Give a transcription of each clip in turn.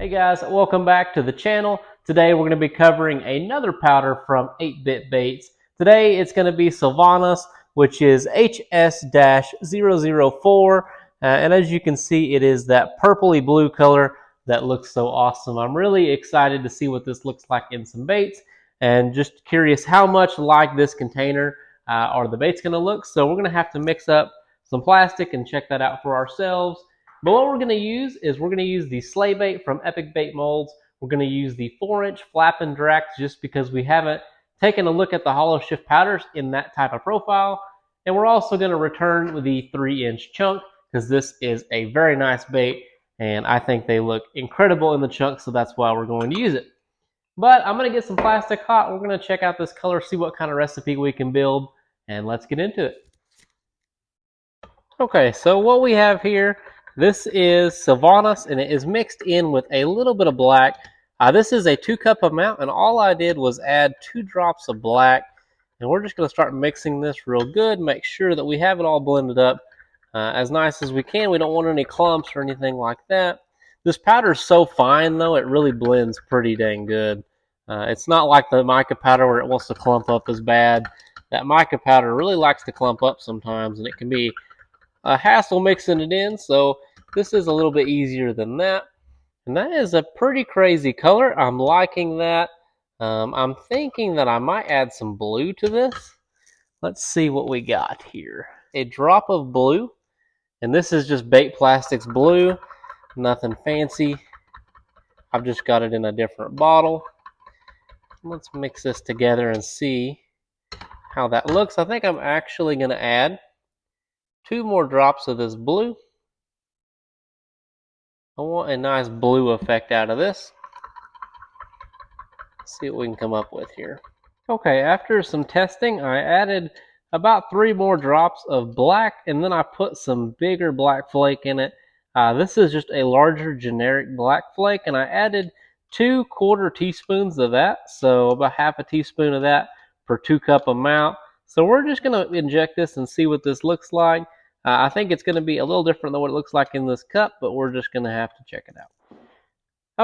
Hey guys, welcome back to the channel. Today we're going to be covering another powder from 8-Bit Baits. Today it's going to be Sylvanas, which is HS-004. And as you can see, it is that purpley blue color that looks so awesome. I'm really excited to see what this looks like in some baits, and just curious how much like this container are the baits going to look. So we're going to have to mix up some plastic and check that out for ourselves. But what we're going to use is we're going to use the sleigh bait from Epic Bait Molds. We're going to use the 4-inch Flappin' Drax just because we haven't taken a look at the Holoshift powders in that type of profile. And we're also going to return with the 3-inch chunk because this is a very nice bait and I think they look incredible in the chunk, so that's why we're going to use it. But I'm going to get some plastic hot. We're going to check out this color, see what kind of recipe we can build, and let's get into it. Okay, so what we have here, this is Sylvanas, and it is mixed in with a little bit of black. This is a 2-cup amount, and all I did was add 2 drops of black. And we're just going to start mixing this real good, make sure that we have it all blended up as nice as we can. We don't want any clumps or anything like that. This powder is so fine, though, it really blends pretty dang good. It's not like the mica powder where it wants to clump up as bad. That mica powder really likes to clump up sometimes, and it can be a hassle mixing it in, so this is a little bit easier than that. And that is a pretty crazy color. I'm liking that. I'm thinking that I might add some blue to this. Let's see what we got here. A drop of blue, and this is just Bait Plastics blue, nothing fancy. I've just got it in a different bottle. Let's mix this together and see how that looks. I think I'm actually going to add 2 more drops of this blue. I want a nice blue effect out of this. Let's see what we can come up with here. Okay, after some testing, I added about 3 more drops of black, and then I put some bigger black flake in it. This is just a larger generic black flake, and I added 2 1/4 teaspoons of that, so about half a teaspoon of that per 2-cup amount. So we're just going to inject this and see what this looks like. I think it's going to be a little different than what it looks like in this cup, but we're just going to have to check it out.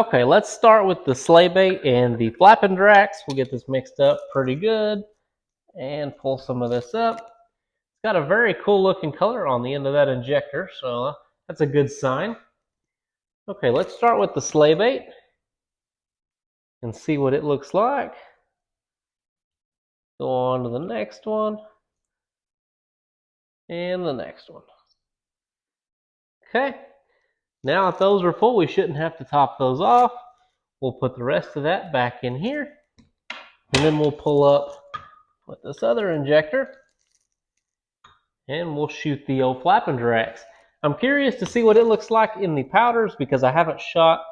Okay, let's start with the sleigh bait and the Flappin' Drax. We'll get this mixed up pretty good and pull some of this up. It's got a very cool looking color on the end of that injector, so that's a good sign. Okay, let's start with the sleigh bait and see what it looks like. Go on to the next one. And the next one. Okay, now if those are full, we shouldn't have to top those off. We'll put the rest of that back in here, and then we'll pull up with this other injector, and we'll shoot the old Flappin' Drax. I'm curious to see what it looks like in the powders because I haven't shot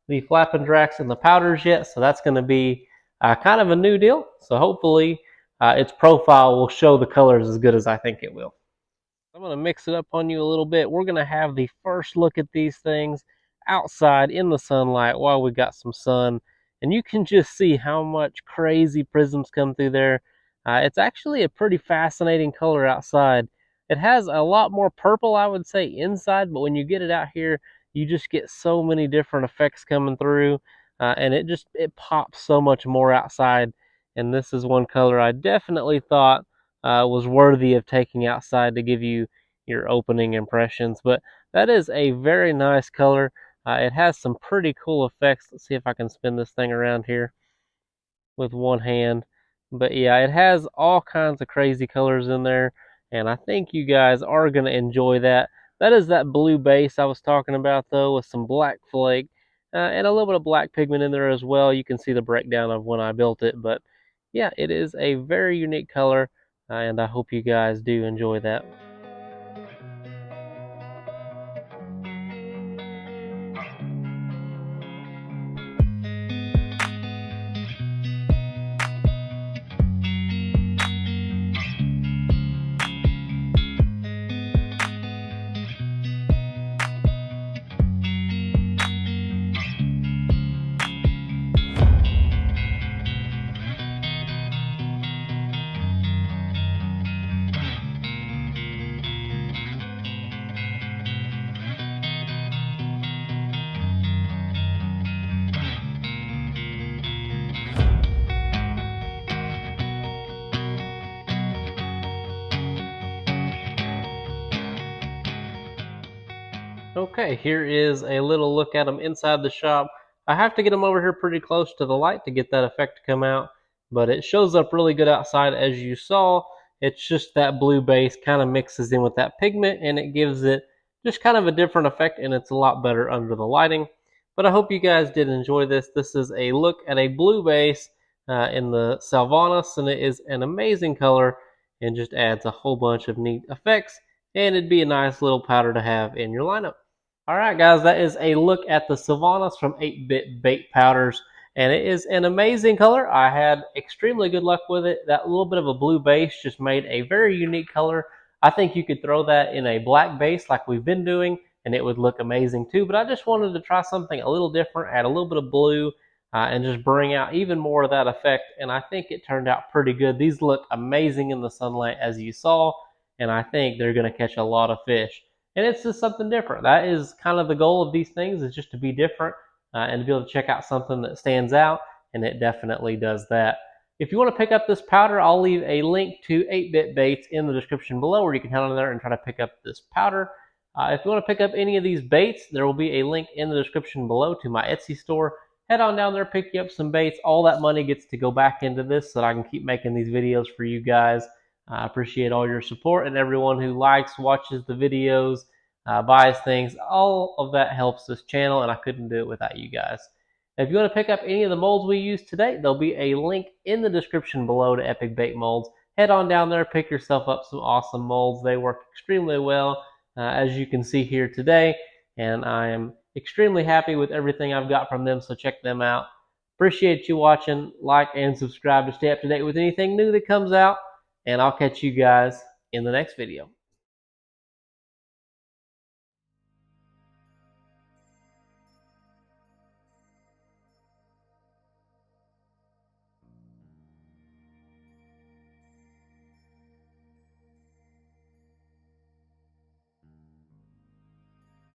the Flappin' Drax in the powders yet, so that's going to be kind of a new deal. So hopefully its profile will show the colors as good as I think it will. I'm going to mix it up on you a little bit. We're going to have the first look at these things outside in the sunlight while we got some sun. And you can just see how much crazy prisms come through there. It's actually a pretty fascinating color outside. It has a lot more purple, I would say, inside. But when you get it out here, you just get so many different effects coming through. And it pops so much more outside. And this is one color I definitely thought was worthy of taking outside to give you your opening impressions. But that is a very nice color. It has some pretty cool effects. Let's see if I can spin this thing around here with one hand. But yeah, it has all kinds of crazy colors in there, and I think you guys are going to enjoy that. That is that blue base I was talking about, though, with some black flake and a little bit of black pigment in there as well. You can see the breakdown of when I built it. But yeah, it is a very unique color. And I hope you guys do enjoy that. Okay, here is a little look at them inside the shop. I have to get them over here pretty close to the light to get that effect to come out, but it shows up really good outside as you saw. It's just that blue base kind of mixes in with that pigment and it gives it just kind of a different effect, and it's a lot better under the lighting. But I hope you guys did enjoy this. This is a look at a blue base in the Sylvanas, and it is an amazing color and just adds a whole bunch of neat effects, and it'd be a nice little powder to have in your lineup. Alright guys, that is a look at the Sylvanas from 8-Bit Bait Powders, and it is an amazing color. I had extremely good luck with it. That little bit of a blue base just made a very unique color. I think you could throw that in a black base like we've been doing, and it would look amazing too, but I just wanted to try something a little different, add a little bit of blue, and just bring out even more of that effect, and I think it turned out pretty good. These look amazing in the sunlight as you saw, and I think they're going to catch a lot of fish. And it's just something different. That is kind of the goal of these things, is just to be different and to be able to check out something that stands out, and it definitely does that. If you want to pick up this powder, I'll leave a link to 8-Bit Baits in the description below, where you can head on there and try to pick up this powder. If you want to pick up any of these baits, there will be a link in the description below to my Etsy store. Head on down there, pick you up some baits. All that money gets to go back into this so that I can keep making these videos for you guys. I appreciate all your support, and everyone who likes, watches the videos, buys things. All of that helps this channel, and I couldn't do it without you guys. If you want to pick up any of the molds we used today, there'll be a link in the description below to Epic Bait Molds. Head on down there, pick yourself up some awesome molds. They work extremely well, as you can see here today, and I am extremely happy with everything I've got from them, so check them out. Appreciate you watching. Like and subscribe to stay up to date with anything new that comes out, and I'll catch you guys in the next video.